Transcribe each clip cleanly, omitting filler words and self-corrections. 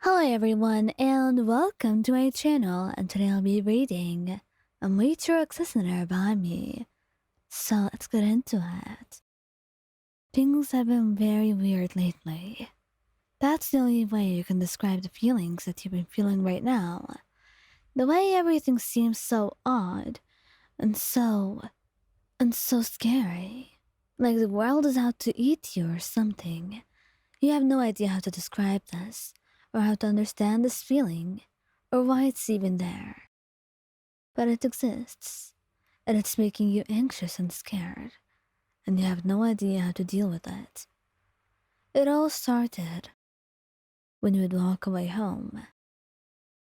Hello everyone and welcome to my channel, and today I'll be reading a Muichiro Tokito by me. So let's get into it. Things have been very weird lately. That's the only way you can describe the feelings that you've been feeling right now. The way everything seems so odd and so scary. Like the world is out to eat you or something. You have no idea how to describe this, or how to understand this feeling, or why it's even there. But it exists, and it's making you anxious and scared, and you have no idea how to deal with it. It all started when you would walk away home,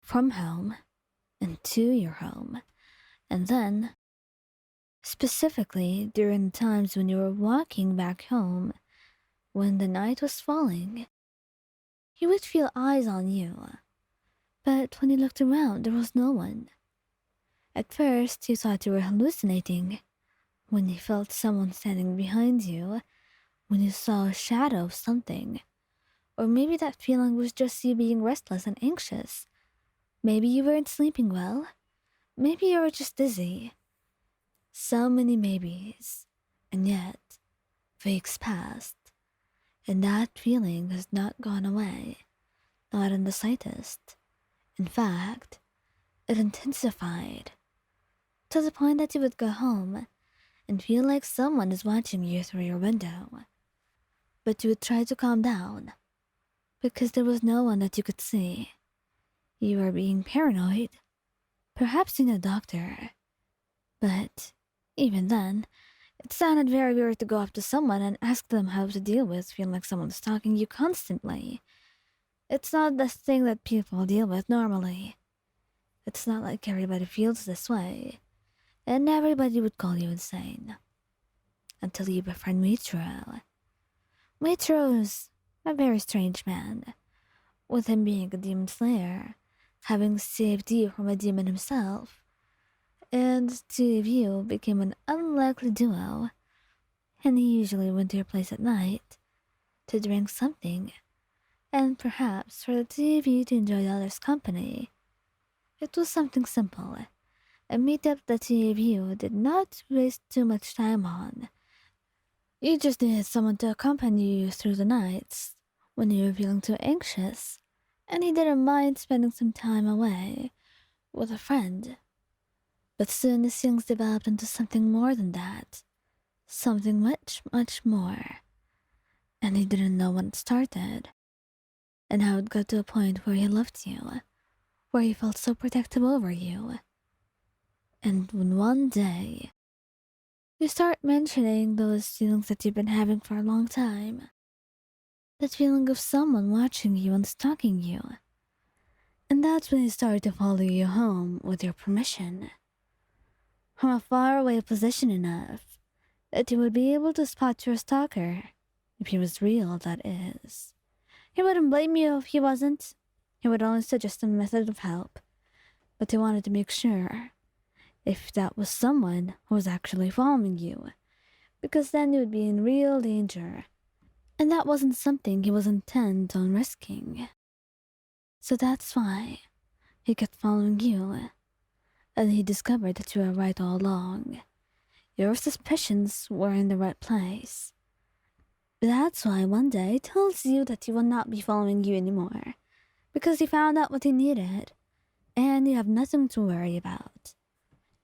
from home, and to your home, and then, specifically during the times when you were walking back home, when the night was falling, you would feel eyes on you. But when you looked around, there was no one. At first, you thought you were hallucinating. When you felt someone standing behind you, when you saw a shadow of something. Or maybe that feeling was just you being restless and anxious. Maybe you weren't sleeping well. Maybe you were just dizzy. So many maybes. And yet, weeks passed. And that feeling has not gone away. Not in the slightest. In fact, it intensified. To the point that you would go home and feel like someone is watching you through your window. But you would try to calm down, because there was no one that you could see. You were being paranoid. Perhaps you knew a doctor. But even then, it sounded very weird to go up to someone and ask them how to deal with feeling like someone's stalking you constantly. It's not the thing that people deal with normally. It's not like everybody feels this way. And everybody would call you insane. Until you befriend Muichiro. Muichiro is a very strange man, with him being a demon slayer, having saved you from a demon himself, and the two of you became an unlikely duo, and he usually went to your place at night to drink something, and perhaps for the two of you to enjoy the other's company. It was something simple, a meetup the two of you did not waste too much time on. You just needed someone to accompany you through the nights when you were feeling too anxious, and he didn't mind spending some time away with a friend. But soon these things developed into something more than that, something much, much more. And he didn't know when it started, and how it got to a point where he loved you, where he felt so protective over you. And when one day, you start mentioning those feelings that you've been having for a long time. That feeling of someone watching you and stalking you. And that's when he started to follow you home with your permission. From a faraway position enough that you would be able to spot your stalker, if he was real, that is. He wouldn't blame you if he wasn't. He would only suggest a method of help. But he wanted to make sure if that was someone who was actually following you, because then you would be in real danger, and that wasn't something he was intent on risking. So that's why he kept following you, and he discovered that you were right all along. Your suspicions were in the right place. That's why one day he tells you that he will not be following you anymore, because he found out what he needed, and you have nothing to worry about.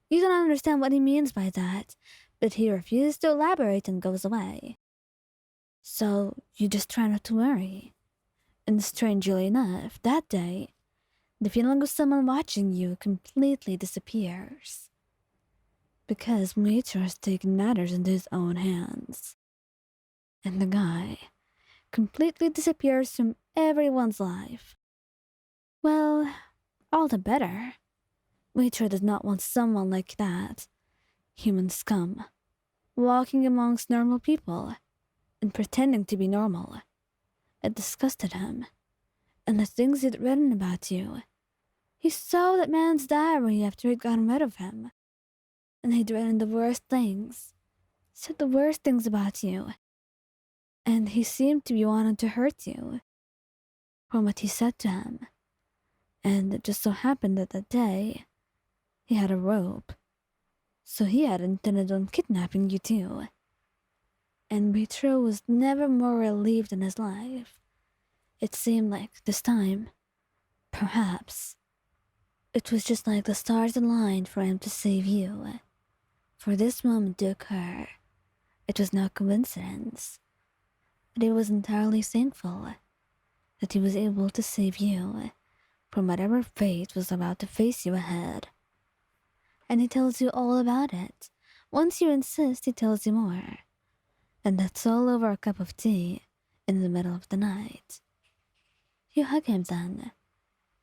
You don't understand what he means by that, but he refused to elaborate and goes away. So you just try not to worry. And strangely enough, that day, the feeling of someone watching you completely disappears. Because Muichiro has taken matters into his own hands. And the guy completely disappears from everyone's life. Well, all the better. Muichiro does not want someone like that. Human scum. Walking amongst normal people and pretending to be normal. It disgusted him. And the things he'd written about you. He saw that man's diary after he'd gotten rid of him. And he'd written the worst things. Said the worst things about you. And he seemed to be wanting to hurt you. from what he said to him. And it just so happened that that day, he had a rope. So he had intended on kidnapping you too. And Muichiro was never more relieved in his life. It seemed like this time, perhaps, it was just like the stars aligned for him to save you. For this moment to occur, it was no coincidence. But he was entirely thankful that he was able to save you from whatever fate was about to face you ahead. And he tells you all about it. Once you insist, he tells you more. And that's all over a cup of tea in the middle of the night. You hug him then,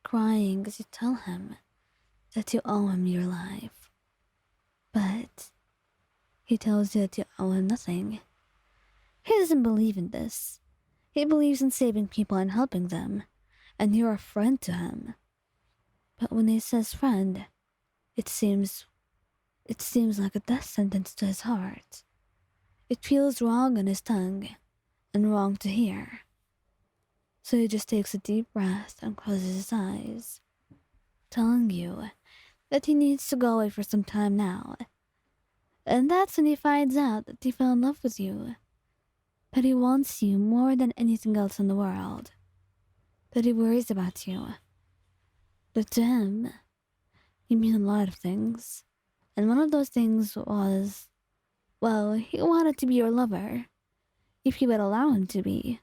crying as you tell him that you owe him your life. But he tells you that you owe him nothing. He doesn't believe in this. He believes in saving people and helping them, and you're a friend to him. But when he says friend, it seems like a death sentence to his heart. It feels wrong on his tongue, and wrong to hear. So he just takes a deep breath and closes his eyes, telling you that he needs to go away for some time now. And that's when he finds out that he fell in love with you. That he wants you more than anything else in the world. That he worries about you. That to him, you mean a lot of things. And one of those things was, well, he wanted to be your lover, if you would allow him to be.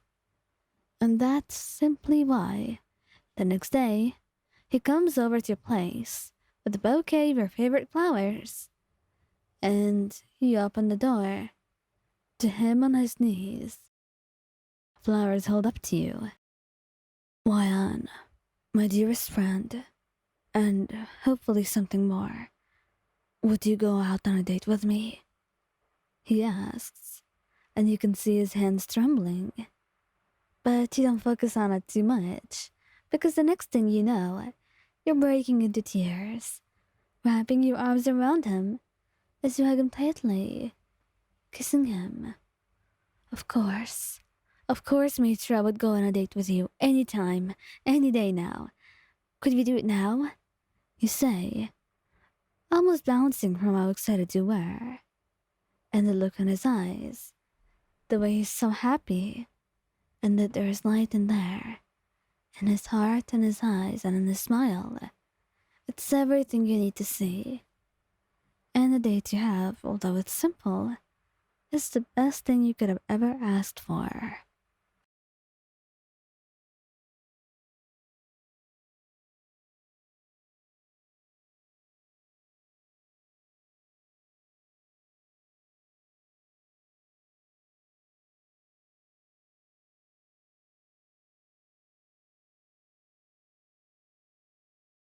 And that's simply why, the next day, he comes over to your place with a bouquet of your favorite flowers. And you open the door to him on his knees. Flowers held up to you. Why, Anne, my dearest friend, and hopefully something more, would you go out on a date with me? He asks, and you can see his hands trembling. But you don't focus on it too much, because the next thing you know, you're breaking into tears, wrapping your arms around him as you hug him tightly, kissing him. Of course, Mitra would go on a date with you anytime, any day now. Could we do it now? You say, almost bouncing from how excited you were. And the look in his eyes, the way he's so happy, and that there is light in there, in his heart and his eyes and in his smile. It's everything you need to see. And the date you have, although it's simple, is the best thing you could have ever asked for.